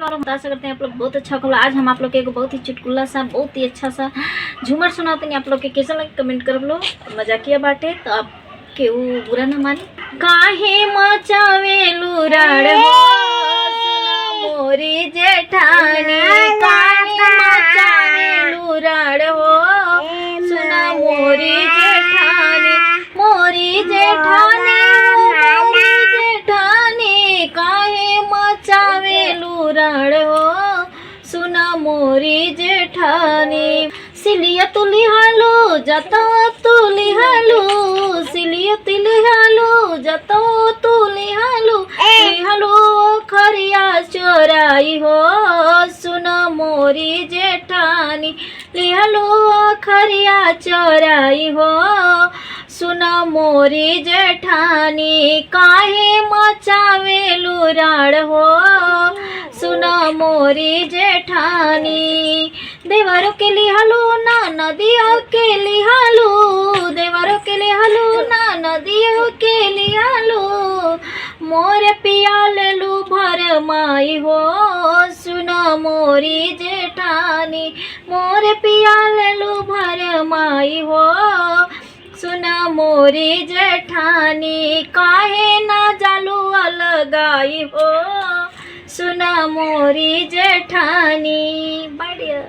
और हम आशा करते हैं आप लोग बहुत अच्छा होगा। आज हम आप लोग के एक बहुत ही चुटकुला सा बहुत ही अच्छा सा झूमर सुनाते हैं। आप लोग के कैसा लगे कमेंट कर लो। मजाकिया बाटे तो आप के बुरा ना मानी। काहे मचावेलू राड़ हो सुना मोरी जेठानी, काहे मचावेलू राड़ हो सुना मोरी जेठानी, मोरी जेठानी मोरी जेठानी काहे मचावेलू राड़ हो सुना मोरी जेठानी। सिलिया तुली हालो जतो तुली हालो, सिलिया तुली हालो जतो तुली हालो, लिहालो खरिया चोराई हो सुना मोरी जेठानी, लिहालो खरिया चोराई हो सुना मोरी जेठानी। काहे मचावेलू राड़ हो सुना मोरी जेठानी। देवरों के लिहालो ना नदियों के लिहालो, देवरों के लिहालो ना नदियों के लिहालो, मोर पिया लेलू भर माई हो सुना मोरी जेठानी, मोर पिया लेलू भर माई हो सुना मोरी जेठानी। काहे ना जालू अलगाई हो सुना मोरी जेठानी। बढ़िया।